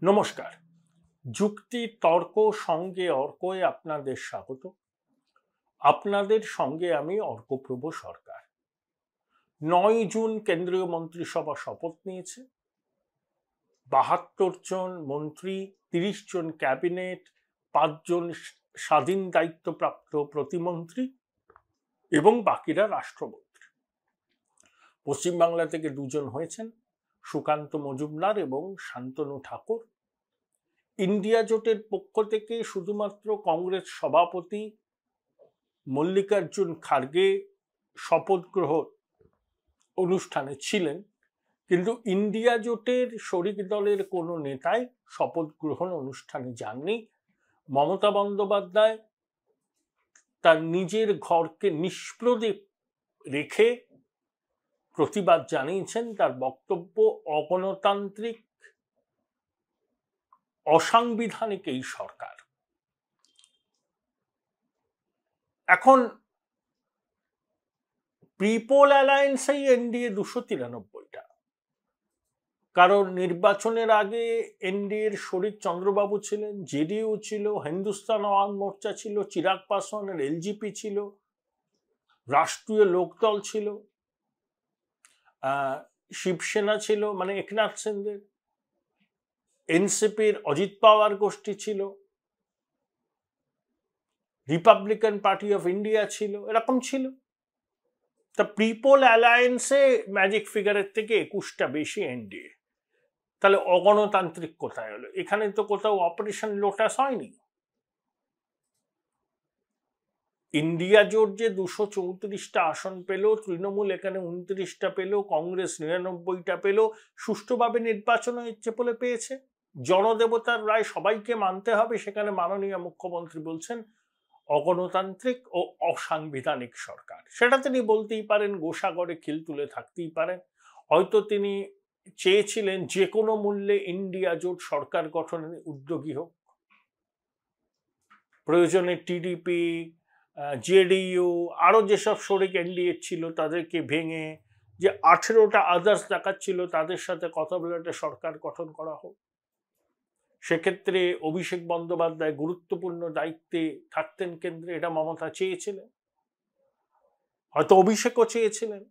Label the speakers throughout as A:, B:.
A: নমস্কার। যুক্তি তর্ক সঙ্গে অর্কয়ে আপনাদের স্বাগত। আপনাদের সঙ্গে আমি অর্কপ্রভ সরকার। 9 জুন কেন্দ্রীয় মন্ত্রিসভা শপথ নিয়েছে। 72 জন মন্ত্রী, 30 জন ক্যাবিনেট, 5 জন স্বাধীন দায়িত্বপ্রাপ্ত প্রতিমন্ত্রী এবং বাকিরা রাষ্ট্রমন্ত্রী। পশ্চিমবাংলা থেকে 2 জন হয়েছেন, সুকান্ত মজুমদার এবং শান্তনু ঠাকুর। ইন্ডিয়া জোটের পক্ষ থেকে শুধুমাত্র কংগ্রেস সভাপতি মল্লিকার্জুন খার্গে শপথ গ্রহণ অনুষ্ঠানে ছিলেন, কিন্তু ইন্ডিয়া জোটের শরিক দলের কোনো নেতাই শপথ গ্রহণ অনুষ্ঠানে যাননি। মমতা বন্দ্যোপাধ্যায় তার নিজের ঘরকে নিষ্প্রদীপ রেখে প্রতিবাদ জানিয়েছেন। তার বক্তব্য, অগণতান্ত্রিক অসাংবিধানিক এই সরকার। এখন পিপল অ্যালায়েন্সেই এনডিএ 293টা, কারণ নির্বাচনের আগে এনডিএর শরিক চন্দ্রবাবু ছিলেন, জেডিইউ ছিল, হিন্দুস্তান আওয়াম মোর্চা ছিল, চিরাগ পাসওয়ানের এলজেপি ছিল, রাষ্ট্রীয় লোকদল ছিল, শিবসেনা ছিল মানে একনাথ সিন্ডের, এনসিপির অজিত পাওয়ার গোষ্ঠী ছিল, রিপাবলিকান পার্টি অফ ইন্ডিয়া ছিল, এরকম ছিল। তা পিপল অ্যালায়েন্সে ম্যাজিক ফিগারের থেকে 21টা বেশি এনডিএ। তাহলে অগণতান্ত্রিক কোথায় হলো? এখানে তো কোথাও অপারেশন লোটাস হয়নি। ইন্ডিয়া জোট যে 234টা আসন পেল, তৃণমূল এখানে 29টা পেল, কংগ্রেস 99টা পেল, সুষ্ঠুভাবে নির্বাচন হচ্ছে বলে পেয়েছে। জনদেবতার রায় সবাইকে মানতে হবে, সেখানে মাননীয় মুখ্যমন্ত্রী বলছেন অগণতান্ত্রিক ও অসাংবিধানিক সরকার। সেটা তিনি বলতেই পারেন, গোসাগরে খিল তুলে থাকতেই পারেন। হয়তো তিনি চেয়েছিলেন যে কোনো মূল্যে ইন্ডিয়া জোট সরকার গঠনের উদ্যোগী হোক, প্রয়োজনে টিডিপি, জেডিইউ, আরো যেসব শরিক এনডিএ ছিল তাদেরকে ভেঙে যে 18টা আদার্স দেখাচ্ছিল তাদের সাথে কথা বলে একটা সরকার গঠন করা হোক। সেক্ষেত্রে অভিষেক বন্দ্যোপাধ্যায় গুরুত্বপূর্ণ দায়িত্বে থাকতেন কেন্দ্রে, এটা মমতা চেয়েছিলেন, হয়তো অভিষেকও চেয়েছিলেন।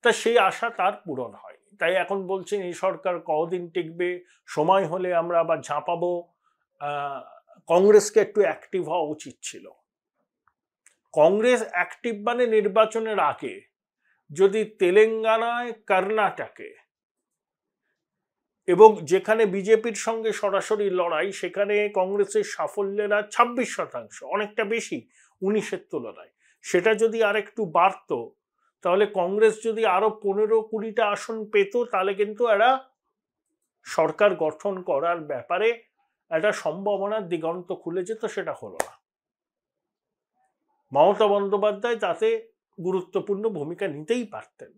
A: তা সেই আশা তার পূরণ হয়নি। তাই এখন বলছেন এই সরকার কতদিন টিকবে, সময় হলে আমরা আবার ঝাঁপাবো। কংগ্রেসকে একটু অ্যাক্টিভ হওয়া উচিত ছিল। কংগ্রেস অ্যাক্টিভ মানে নির্বাচনের আগে যদি তেলেঙ্গানায়, কর্ণাটকে এবং যেখানে বিজেপির সঙ্গে সরাসরি লড়াই, সেখানে কংগ্রেসের সাফল্যের 26%, অনেকটা বেশি 19-এর তুলনায়, সেটা যদি আর একটু বাড়ত, তাহলে কংগ্রেস যদি আরো 15-20টা আসন পেত, তাহলে কিন্তু এরা সরকার গঠন করার ব্যাপারে একটা সম্ভাবনার দিগন্ত খুলে যেত। সেটা হলো না। মমতা বন্দ্যোপাধ্যায় তাতে গুরুত্বপূর্ণ ভূমিকা নিতেই পারতেন,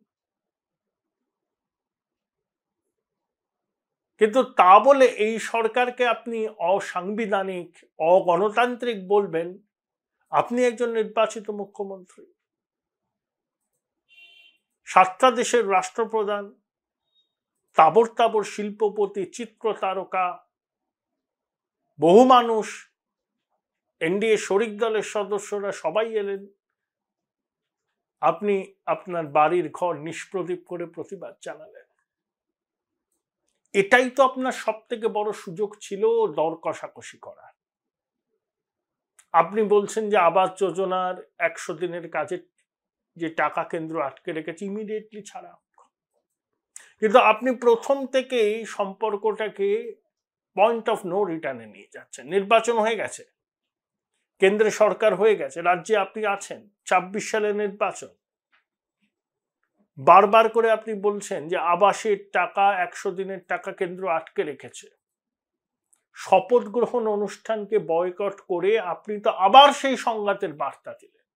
A: কিন্তু তা বলে এই সরকারকে আপনি অসাংবিধানিক, অগণতান্ত্রিক বলবেন? আপনি একজন নির্বাচিত মুখ্যমন্ত্রী, 7টা দেশের রাষ্ট্রপ্রধান, তাবর তাবর শিল্পপতি, চিত্র তারকা, বহু মানুষ, এনডিএ শরিক দলের সদস্যরা সবাই এলেন। আপনি আপনার বাড়ির ঘর নিষ্প্রদীপ করে প্রতিবাদ জানালেন। এটাই তো আপনার সব থেকে বড় সুযোগ ছিল দর কষাকষি করার। আপনি বলছেন যে আবাস যোজনার 100 দিনের কাজের যে টাকা কেন্দ্র আটকে রেখেছে, ইমিডিয়েটলি ছাড়া। কিন্তু আপনি প্রথম থেকেই সম্পর্কটাকে পয়েন্ট অফ নো রিটার্নে নিয়ে যাচ্ছেন। নির্বাচন হয়ে গেছে, কেন্দ্রে সরকার হয়ে গেছে, রাজ্যে আপনি আছেন, 26 সালে নির্বাচন। বারবার করে আপনি বলছেন যে আবাসের টাকা, 100 দিনের টাকা কেন্দ্র আটকে রেখেছে। শপথ গ্রহণ অনুষ্ঠানকে বয়কট করে আপনি তো আবার সেই সংঘাতের বার্তা দিলেন।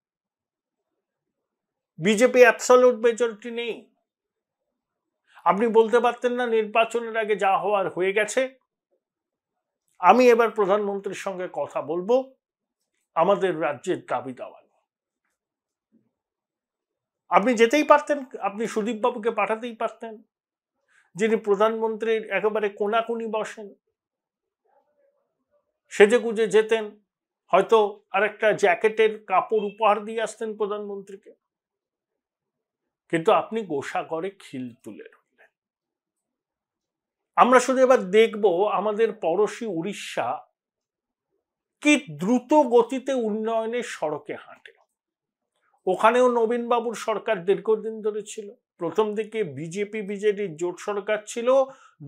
A: বিজেপি অ্যাবসলিউট মেজরিটি নেই। আপনি বলতে পারতেন না নির্বাচনের আগে যা হওয়ার হয়ে গেছে, আমি এবার প্রধানমন্ত্রীর সঙ্গে কথা বলবো আমাদের রাজ্যের দাবি দাওয়া। আপনি যেতেই পারতেন, আপনি সুদীপ বাবুকে পাঠাতেই পারতেন যিনি প্রধানমন্ত্রীর একেবারে কোনাকুনি বসেন, সেজে গুজে যেতেন, হয়তো আর একটা জ্যাকেটের কাপড় উপহার দিয়ে আসতেন প্রধানমন্ত্রীকে। কিন্তু আপনি গোসাগরে খিল তুলে রইলেন। আমরা শুধু এবার দেখব আমাদের পড়োশী উড়িষ্যা কি দ্রুত গতিতে উন্নয়নের সড়কে হাঁটে। ওখানেও নবীনবাবুর সরকার দীর্ঘদিন ধরে ছিল। প্রথম দিকে বিজেপি বিজেডির জোট সরকার ছিল।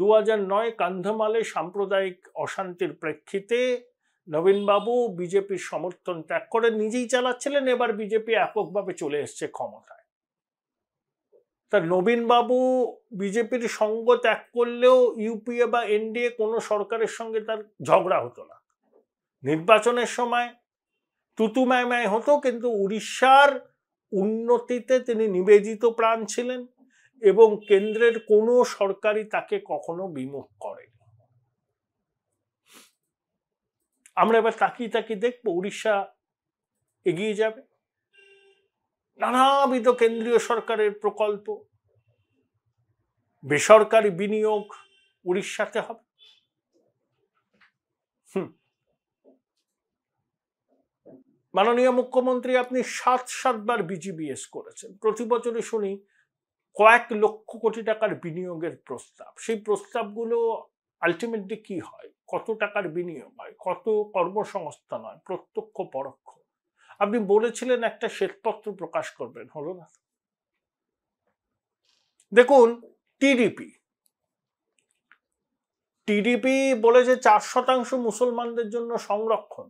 A: 2009 কান্ধমালে সাম্প্রদায়িক অশান্তির প্রেক্ষিতে নবীনবাবু বিজেপির সমর্থন ত্যাগ করে নিজেই চালাচ্ছিলেন। এবার বিজেপি এককভাবে চলে এসছে ক্ষমতায়। তা নবীনবাবু বিজেপির সঙ্গ ত্যাগ করলেও ইউপিএ বা এনডিএ কোনো সরকারের সঙ্গে তার ঝগড়া হতো না। নির্বাচনের সময় তুতু ম্যায় হতো, কিন্তু উড়িষ্যার উন্নতিতে তিনি নিবেদিত প্রাণ ছিলেন এবং কেন্দ্রের কোনো সরকারই তাকে কখনো বিমুখ করেনি। আমরা এবার তাকিয়ে তাকিয়ে দেখবো উড়িষ্যা এগিয়ে যাবে। নানাবিধ কেন্দ্রীয় সরকারের প্রকল্প, বেসরকারি বিনিয়োগ উড়িষ্যাতে হবে। মাননীয় মুখ্যমন্ত্রী আপনি 7বার বিজিবিএস করেছেন। প্রতি বছরই শুনি কয়েক লক্ষ কোটি টাকার বিনিয়োগের প্রস্তাব। সেই প্রস্তাবগুলো আলটিমেটলি কি হয়? কত টাকার বিনিয়োগ হয়? কত কর্মসংস্থান হয়, প্রত্যক্ষ পরোক্ষ? আপনি বলেছিলেন একটা শ্বেতপত্র প্রকাশ করবেন, হলো না। দেখুন, টিডিপি বলেছে 4% মুসলমানদের জন্য সংরক্ষণ।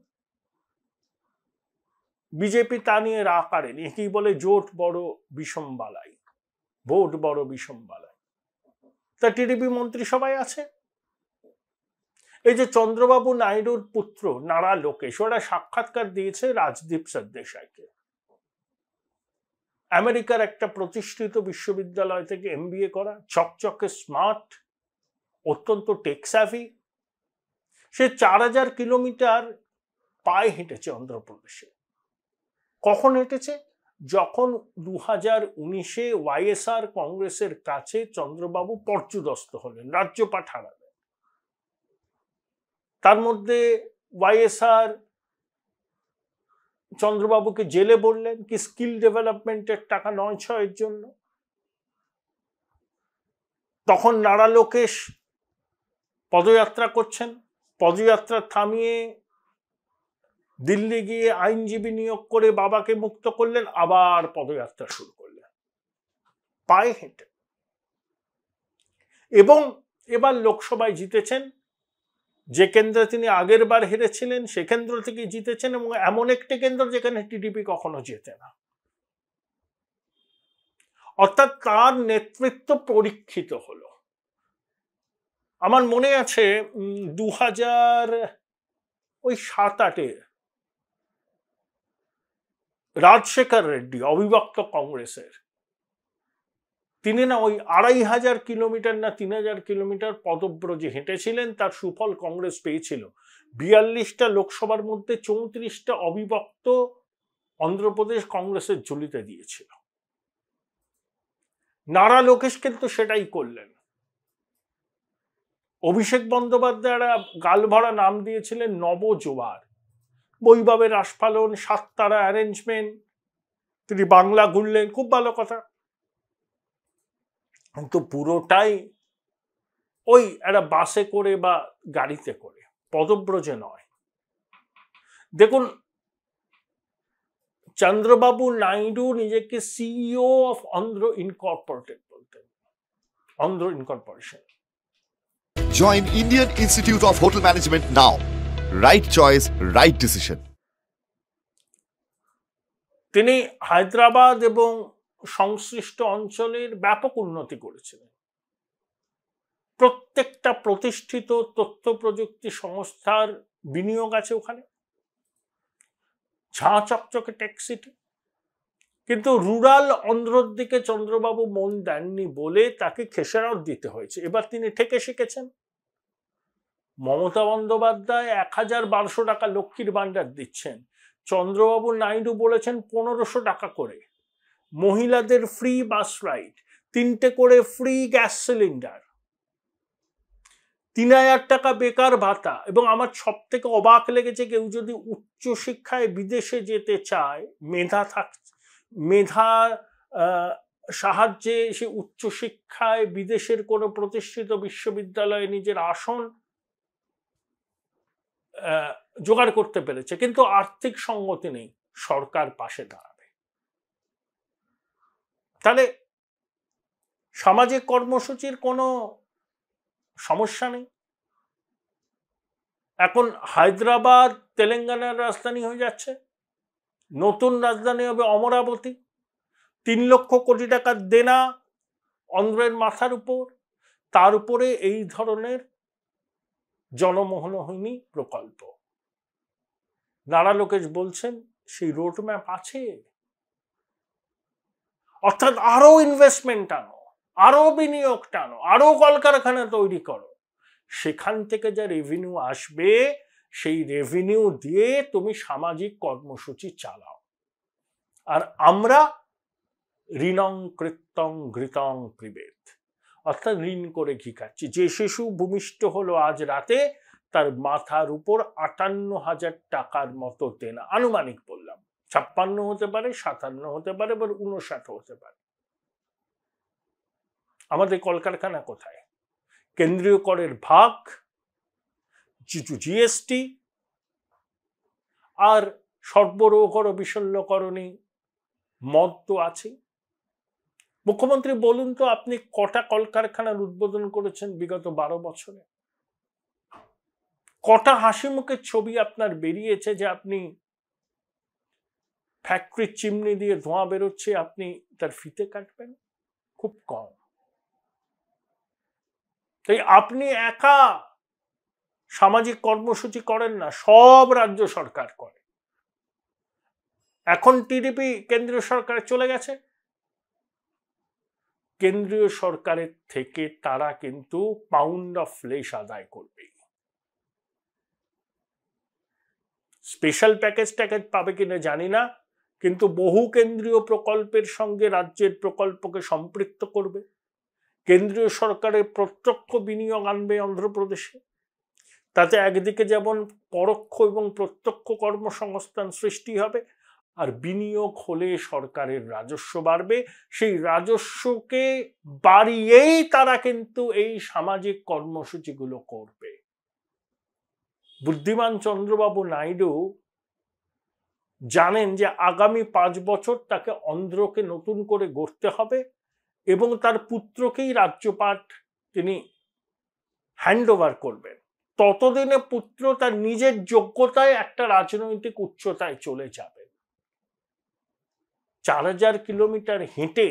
A: বিজেপি তা নিয়ে রা কাড়েনি, একেই বলে জোট বড় বিষম বালাই, ভোট বড় বিষম বালাই। তা টিডিপি মন্ত্রিসভায় আছে। এই যে চন্দ্রবাবু নাইডুর পুত্র নারা লোকেশ, ওরা সাক্ষাৎকার দিয়েছে রাজদীপ সরদেশাইকে। আমেরিকার একটা প্রতিষ্ঠিত বিশ্ববিদ্যালয় থেকে এমবিএ করা, চকচকে স্মার্ট, অত্যন্ত টেকস্যাভি। সে 4000 কিলোমিটার পায়ে হেঁটেছে অন্ধ্রপ্রদেশে। কখন হেঁটেছে? যখন 2019-এ ওয়াইএসআর কংগ্রেসের কাছে চন্দ্রবাবু পর্যুদস্ত হলেন, রাজ্যপাট হারালেন। তার মধ্যে ওয়াইএসআর চন্দ্রবাবুকে জেলে বললেন কি স্কিল ডেভেলপমেন্টের টাকা 9-6-এর জন্য। তখন নারা লোকেশ পদযাত্রা করছেন, পদযাত্রা থামিয়ে দিল্লি গিয়ে আইনজীবী নিয়োগ করে বাবাকে মুক্ত করলেন, আবার পদযাত্রা শুরু করলেন পায়ে হেঁটে। এবং এবার লোকসভায় জিতেছেন। যে কেন্দ্রে তিনি আগের বার হেরেছিলেন সে কেন্দ্র থেকে জিতেছেন, এবং এমন একটি কেন্দ্র যেখানে টিডিপি কখনো জেতে না। অর্থাৎ তার নেতৃত্ব পরীক্ষিত হলো। আমার মনে আছে 2007-8-এ রাজশেখর রেড্ডি, অবিভক্ত কংগ্রেসের, তিনি না ওই 2500 কিলোমিটার না 3000 কিলোমিটার পদব্রজে হেঁটেছিলেন। তার সুফল কংগ্রেস পেয়েছিল। 42টা লোকসভার মধ্যে 34টা অবিভক্ত অন্ধ্রপ্রদেশ কংগ্রেসের ঝুলিতে দিয়েছিল। নারা লোকেশ কিন্তু সেটাই করলেন। অভিষেক বন্দ্যোপাধ্যায়রা গালভরা নাম দিয়েছিলেন নবজোয়ার, বৈভবের আস্ফালন, 7 তারা অ্যারেঞ্জমেন্ট। তিনি বাংলা ঘুরলেন, খুব ভালো কথা, কিন্তু পুরোটাই ওই একটা বাসে করে বা গাড়িতে করে, পদব্রজে নয়। দেখুন, চন্দ্রবাবু নাইডু নিজেকে সিইও অফ অন্ধ্র ইনকর্পোরেটেড বলতেন, Andhra incorporation.
B: Join Indian Institute of Hotel Management now. Right choice, right decision.
A: তিনি হায়দ্রাবাদ এবং সংশ্লিষ্ট অঞ্চলের ব্যাপক উন্নতি করেছিলেন। প্রত্যেকটা প্রতিষ্ঠিত তথ্য প্রযুক্তি সংস্থার বিনিয়োগ আছে ওখানে, ঝাঁ চকচকে টেক সিটি। কিন্তু রুরাল অন্ধ্রর দিকে চন্দ্রবাবু মন দেননি বলে তাকে খেসারত দিতে হয়েছে। এবার তিনি ঠেকে শিখেছেন। মমতা বন্দ্যোপাধ্যায় 1012 টাকা লক্ষ্মীর ভান্ডার দিচ্ছেন, চন্দ্রবাবু নাইডু বলেছেন 1500 টাকা করে। মহিলাদের ফ্রি বাস রাইড, 3টে করে ফ্রি গ্যাস সিলিন্ডার। ৩,০০০ টাকা বেকার ভাতা। এবং আমার সব থেকে অবাক লেগেছে, কেউ যদি উচ্চশিক্ষায় বিদেশে যেতে চায়, মেধা সাহায্যে সে উচ্চশিক্ষায় বিদেশের কোনো প্রতিষ্ঠিত বিশ্ববিদ্যালয়ে নিজের আসন জোগাড় করতে পেরেছে, কিন্তু আর্থিক সঙ্গতি নেই, সরকার পাশে দাঁড়াবে। তাহলে সামাজিক কর্মসূচির কোনো সমস্যা নেই। এখন হায়দ্রাবাদ তেলেঙ্গানার রাজধানী হয়ে যাচ্ছে, নতুন রাজধানী হবে অমরাবতী। ৩ লক্ষ কোটি টাকার দেনা অন্ধ্রের মাথার উপর, তার উপরে এই ধরনের জনমোহনহীনী প্রকল্প। নানা লোকেশ বলছেন সেই রোডম্যাপ আছে, অর্থাৎ আরো ইনভেস্টমেন্ট আনো, আরো বিনিয়োগ টানো, আরো কলকারখানা তৈরি করো, সেখান থেকে যা রেভিনিউ আসবে সেই রেভিনিউ দিয়ে তুমি সামাজিক কর্মসূচি চালাও। আর আমরা ঋণং কৃত্যং ঘৃতং পিবেত, অর্থাৎ ঋণ করে ঘি খাচ্ছি। যে শিশু ভূমিষ্ঠ হলো আজ রাতে, তার মাথার উপর ৫৮,০০০ টাকার মতো দেনা, আনুমানিক বললাম, ৫৬ হতে পারে, ৫৭ হতে পারে, বা ৫৯ হতে পারে। আমাদের কলকারখানা কোথায়? কেন্দ্রীয় করের ভাগ, জিএসটি, আর সর্বরোগর বিষণ্ণকরণী মদ তো আছে। মুখ্যমন্ত্রী বলুন তো, আপনি কটা কলকারখানার উদ্বোধন করেছেন বিগত ১২ বছরে? কটা হাসি মুখের ছবি আপনার বেরিয়েছে যে আপনি ফ্যাক্টরির চিমনি দিয়ে ধোঁয়া বেরোচ্ছে, আপনি তার ফিতে কাটবেন? খুব কম। তাই আপনি একা সামাজিক কর্মসূচি করেন না, সব রাজ্য সরকার করে। এখন টিডিপি কেন্দ্রীয় সরকারে চলে গেছে, কেন্দ্রীয় সরকারের থেকে তারা কিন্তু পাউন্ড অফ ফ্লেশ আদায় করবে। স্পেশাল প্যাকেজ পাবে কিনা জানি না, কিন্তু বহু কেন্দ্রীয় প্রকল্পের সঙ্গে রাজ্যের প্রকল্পকে সম্পৃক্ত করবে। কেন্দ্রীয় সরকারের প্রত্যক্ষ বিনিয়োগ আনবে অন্ধ্রপ্রদেশে, তাতে একদিকে যেমন পরোক্ষ এবং প্রত্যক্ষ কর্মসংস্থান সৃষ্টি হবে, আর বিনিয়োগ হলে সরকারের রাজস্ব বাড়বে। সেই রাজস্বকে বাড়িয়েই তারা কিন্তু এই সামাজিক কর্মসূচিগুলো করবে। বুদ্ধিমান চন্দ্রবাবু নাইডু জানেন যে আগামী ৫ বছর তাকে অন্ধ্রকে নতুন করে গড়তে হবে, এবং তার পুত্রকেই রাজ্যপাট তিনি হ্যান্ড ওভার করবেন। ততদিনে পুত্র তার নিজের যোগ্যতায় একটা রাজনৈতিক উচ্চতায় চলে যাবে। ৪,০০০ কিলোমিটার হেঁটে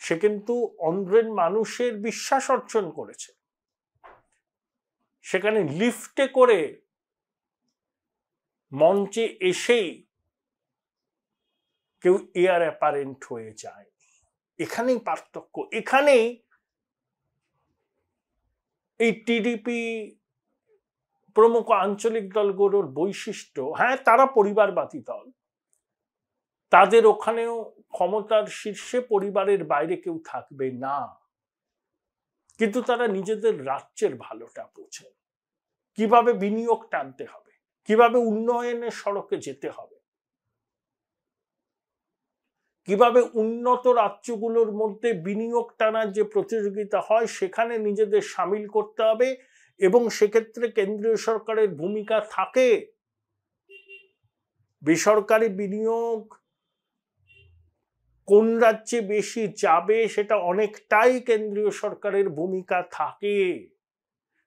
A: সে কিন্তু অন্ধ্রের মানুষের বিশ্বাস অর্জন করেছে। সেখানে লিফটে করে মঞ্চে এসেই কেউ এয়ার অ্যাপারেন্ট হয়ে যায়। এখানেই পার্থক্য, এখানেই এই টিডিপি প্রমুখ আঞ্চলিক দলগুলোর বৈশিষ্ট্য। হ্যাঁ, তারা পরিবারবাদী দল, তাদের ওখানেও ক্ষমতার শীর্ষে পরিবারের বাইরে কেউ থাকবে না, কিন্তু তারা নিজেদের রাজ্যের ভালোটা বোঝে, কিভাবে বিনিয়োগ টানতে হবে, কিভাবে উন্নয়নের সড়কে যেতে হবে, কিভাবে উন্নত রাজ্যগুলোর মধ্যে বিনিয়োগ টানার যে প্রতিযোগিতা হয় সেখানে নিজেদের সামিল করতে হবে, এবং সেক্ষেত্রে কেন্দ্রীয় সরকারের ভূমিকা থাকে। বেসরকারি বিনিয়োগ কোন রাজ্যে বেশি যাবে সেটা অনেকটাই কেন্দ্রীয় সরকারের ভূমিকা থাকে।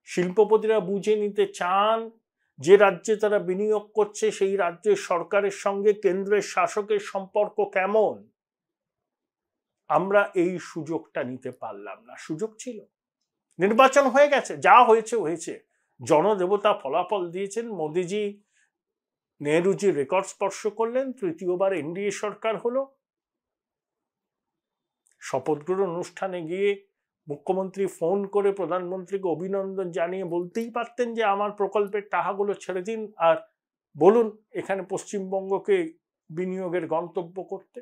A: শিল্পপতিরা বুঝে নিতে চান যে রাজ্যে তারা বিনিয়োগ করছে সেই রাজ্যের সরকারের সঙ্গে কেন্দ্রের শাসকের সম্পর্ক কেমন। আমরা এই সুযোগটা নিতে পারলাম না। সুযোগ ছিল, নির্বাচন হয়ে গেছে, যা হয়েছে হয়েছে, জনদেবতা ফলাফল দিয়েছেন। মোদিজি নেহরুজি রেকর্ড স্পর্শ করলেন, তৃতীয়বার এনডিএ সরকার হলো। শপথ গ্রহণ অনুষ্ঠানে গিয়ে মুখ্যমন্ত্রী ফোন করে প্রধানমন্ত্রীকে অভিনন্দন জানিয়ে বলতেই পারতেন যে আমার প্রকল্পের টাকাগুলো ছেড়ে দিন আর বলুন এখানে পশ্চিমবঙ্গকে বিনিয়োগের গন্তব্য করতে।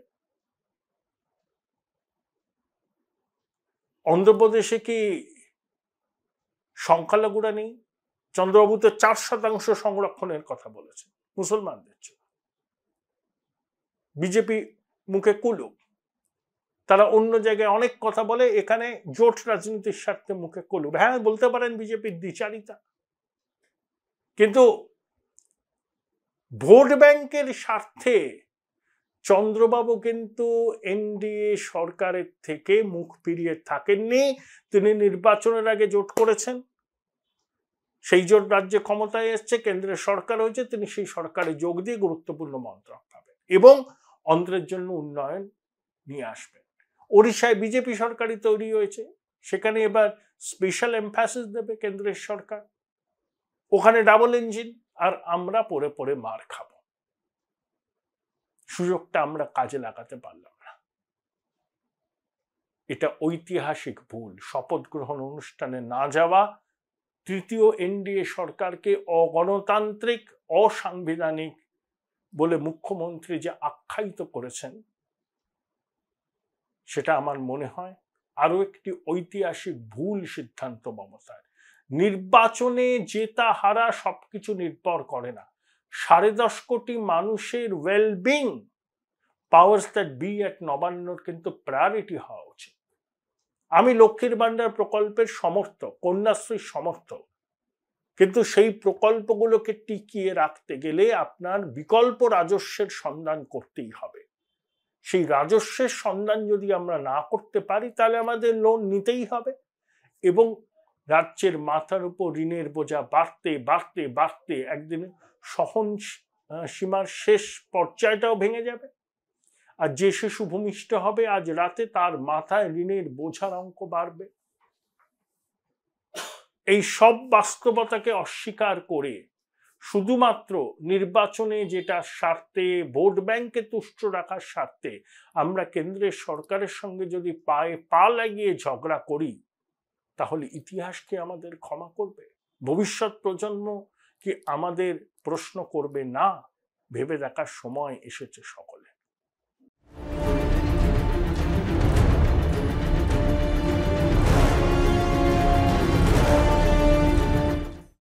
A: অন্ধ্রপ্রদেশে কি সংখ্যালঘুরা নেই। চন্দ্রবাবু তো 4% সংরক্ষণের কথা বলেছেন মুসলমানদের জন্য। বিজেপি মুখে কুলুপ, তারা অন্য জায়গায় অনেক কথা বলে, এখানে জোট রাজনীতির স্বার্থে মুখে কুলুপ। হ্যাঁ, বলতে পারেন বিজেপির দ্বিচারিতা, কিন্তু ভোট ব্যাংকের স্বার্থে চন্দ্রবাবু কিন্তু এনডিএ সরকারের থেকে মুখ ফিরিয়ে থাকেননি। তিনি নির্বাচনের আগে জোট করেছেন, সেই জোট রাজ্যে ক্ষমতায় এসছে, কেন্দ্রের সরকার হয়েছে, তিনি সেই সরকারে যোগ দিয়ে গুরুত্বপূর্ণ মন্ত্রক পাবেন এবং অন্ধ্রের জন্য উন্নয়ন নিয়ে আসবেন। ওড়িশায় বিজেপি সরকারই তৈরি হয়েছে, সেখানে এবার স্পেশাল এমফাসিস দেবে কেন্দ্রের সরকার, ওখানে ডাবল ইঞ্জিন, আর আমরা পড়ে পড়ে মার খাব। সুযোগটা আমরা কাজে লাগাতে পারলাম না, এটা ঐতিহাসিক ভুল। শপথ গ্রহণ অনুষ্ঠানে না যাওয়া, তৃতীয় এনডিএ সরকারকে অগণতান্ত্রিক, অসাংবিধানিক বলে মুখ্যমন্ত্রী যে আখ্যায়িত করেছেন, সেটা আমার মনে হয় আরো একটি ঐতিহাসিক ভুল সিদ্ধান্ত মমতার। নির্বাচনে জেতা হারা সবকিছু নির্ভর করে না, 10.5 কোটি মানুষের ওয়েলবিং, পাওয়ার্স দ্যাট বি এট নবান্নর কিন্তু প্রায়োরিটি হওয়া উচিত। আমি লক্ষ্মীর ভান্ডার প্রকল্পের সমর্থক, কন্যাশ্রীর সমর্থক, কিন্তু সেই প্রকল্পগুলোকে টিকিয়ে রাখতে গেলে আপনার বিকল্প রাজস্বের সন্ধান করতেই হবে। সেই রাজস্বের সন্ধান যদি আমরা না করতে পারি, তাহলে আমাদের লোন নিতেই হবে এবং রাজ্যের মাথার উপর ঋণের বোঝা বাড়তে বাড়তে বাড়তে একদিন সহন সীমার শেষ পর্যায়টাও ভেঙে যাবে। আর যে শিশু ভূমিষ্ঠ হবে আজ রাতে, তার মাথায় ঋণের বোঝার অঙ্ক বাড়বে। এই সব বাস্তবতাকে অস্বীকার করে শুধুমাত্র নির্বাচনে যেটা স্বার্থে, ভোট ব্যাংকে তুষ্ট রাখার স্বার্থে আমরা কেন্দ্রের সরকারের সঙ্গে যদি পায়ে পা লাগিয়ে ঝগড়া করি, তাহলে ইতিহাস কি আমাদের ক্ষমা করবে? ভবিষ্যৎ প্রজন্ম কি আমাদের প্রশ্ন করবে না? ভেবে দেখার সময় এসেছে সকল।